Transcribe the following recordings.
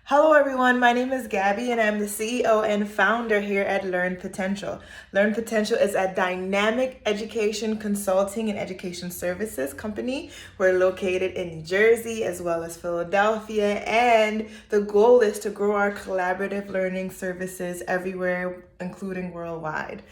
Hello everyone, my name is Gabby and I'm the CEO and founder here at Learn Potential. Learn Potential is a dynamic education consulting and education services company. We're located in New Jersey as well as Philadelphia, and the goal is to grow our collaborative learning services everywhere, including worldwide.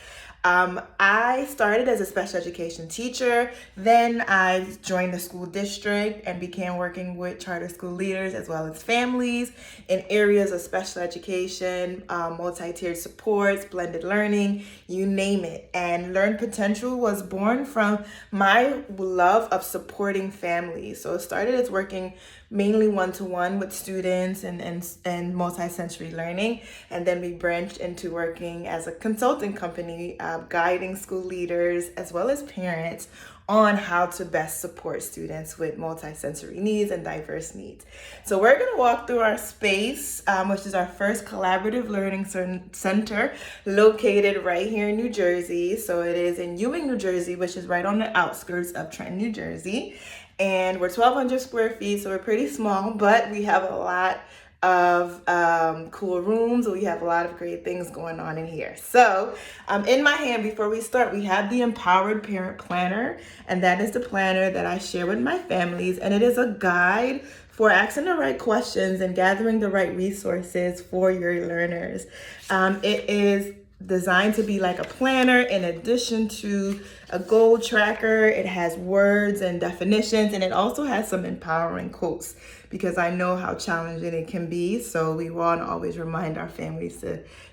I started as a special education teacher. Then I joined the school district and began working with charter school leaders as well as families in areas of special education, multi-tiered supports, blended learning, you name it. And Learn Potential was born from my love of supporting families. So it started as working mainly one-to-one with students and multi-sensory learning. And then we branched into working as a consulting company, guiding school leaders as well as parents on how to best support students with multi-sensory needs and diverse needs. So we're going to walk through our space, which is our first collaborative learning center located right here in New Jersey. So it is in Ewing, New Jersey, which is right on the outskirts of Trenton, New Jersey. And we're 1,200 square feet, so we're pretty small, but we have a lot of cool rooms. We have a lot of great things going on in here. So in my hand, before we start, we have the Empowered Parent Planner, and that is the planner that I share with my families, and it is a guide for asking the right questions and gathering the right resources for your learners. It is designed to be like a planner in addition to a goal tracker. It has words and definitions, and it also has some empowering quotes because I know how challenging it can be. So we want to always remind our families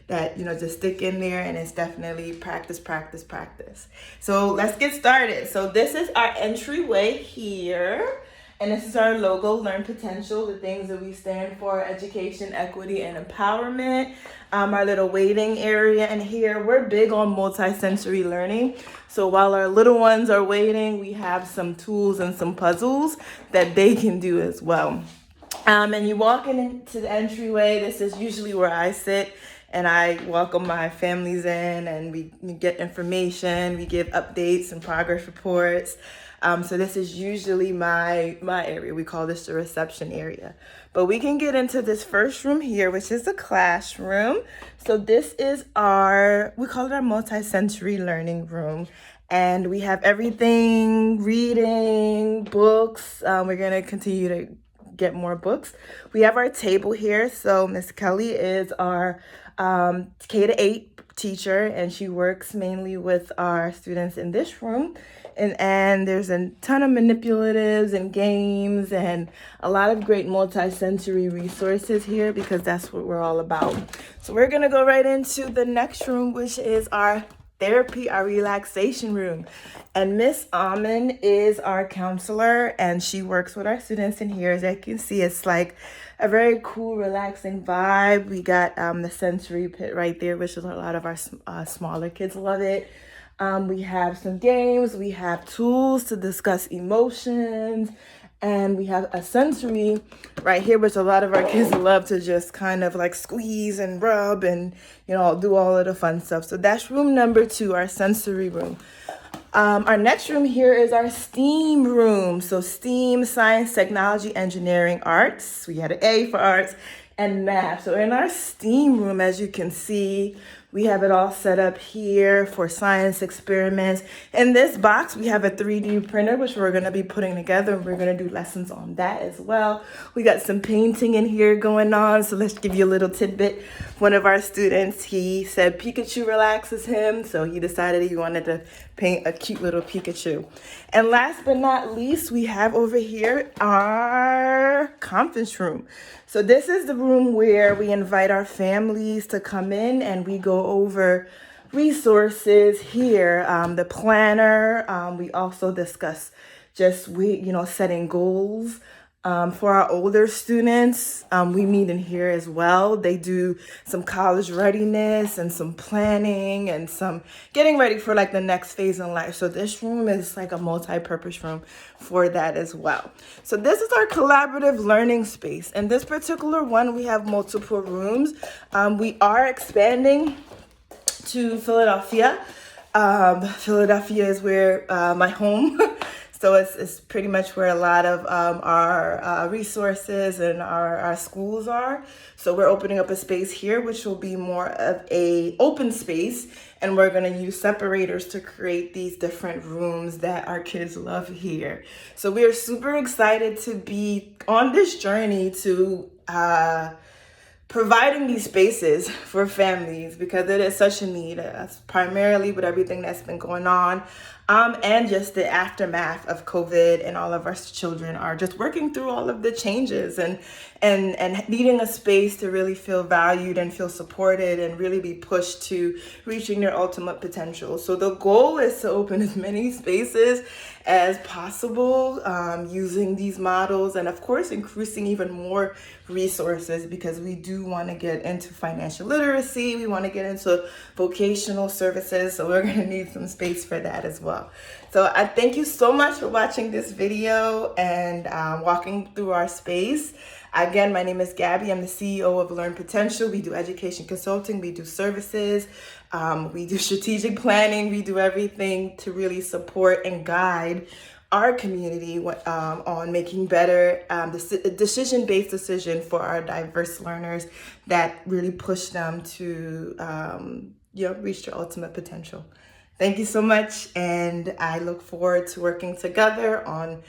that just stick in there, and it's definitely practice, practice, practice. So let's get started. So this is our entryway here. And this is our logo, Learn Potential, the things that we stand for: education, equity, and empowerment. Our little waiting area in here, we're big on multi-sensory learning. So while our little ones are waiting, we have some tools and some puzzles that they can do as well. And you walk into the entryway. This is usually where I sit, and I welcome my families in, and we get information, we give updates and progress reports. So this is usually my area. We call this the reception area. But we can get into this first room here, which is the classroom. So this is we call it our multi-sensory learning room. And we have everything, reading, books. We're going to continue to get more books. We have our table here. So Miss Kelly is our K-8 teacher, and she works mainly with our students in this room. And there's a ton of manipulatives and games and a lot of great multi-sensory resources here because that's what we're all about. So we're going to go right into the next room, which is our therapy, our relaxation room. And Miss Almond is our counselor, and she works with our students in here. As you can see, it's like a very cool, relaxing vibe. We got the sensory pit right there, which is a lot of our smaller kids love it. We have some games, we have tools to discuss emotions, and we have a sensory right here, which a lot of our kids love to just kind of like squeeze and rub and, do all of the fun stuff. So that's room number 2, our sensory room. Our next room here is our STEAM room. So STEAM, science, technology, engineering, arts. We had an A for arts and math. So in our STEAM room, as you can see, we have it all set up here for science experiments. In this box, we have a 3D printer, which we're going to be putting together. We're going to do lessons on that as well. We got some painting in here going on. So let's give you a little tidbit. One of our students, he said Pikachu relaxes him. So he decided he wanted to paint a cute little Pikachu. And last but not least, we have over here our conference room. So this is the room where we invite our families to come in and we go over resources here, the planner. We also discuss setting goals. For our older students, we meet in here as well. They do some college readiness and some planning and some getting ready for like the next phase in life. So this room is like a multi-purpose room for that as well. So this is our collaborative learning space. And this particular one, we have multiple rooms. We are expanding to Philadelphia. Philadelphia is where my home So it's pretty much where a lot of our resources and our schools are. So we're opening up a space here, which will be more of a open space. And we're going to use separators to create these different rooms that our kids love here. So we are super excited to be on this journey to providing these spaces for families, because it is such a need, primarily with everything that's been going on, and just the aftermath of COVID, and all of our children are just working through all of the changes and needing a space to really feel valued and feel supported and really be pushed to reaching their ultimate potential. So the goal is to open as many spaces as possible, using these models, and of course increasing even more resources, because we do want to get into financial literacy, we want to get into vocational services, so we're going to need some space for that as well. So I thank you so much for watching this video and walking through our space. Again, my name is Gabby. I'm the CEO of Learn Potential. We do education consulting, we do services, we do strategic planning, we do everything to really support and guide our community on making better decision-based decision for our diverse learners that really push them to reach their ultimate potential. Thank you so much, and I look forward to working together on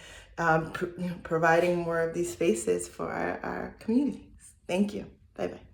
providing more of these spaces for our communities. Thank you. Bye-bye.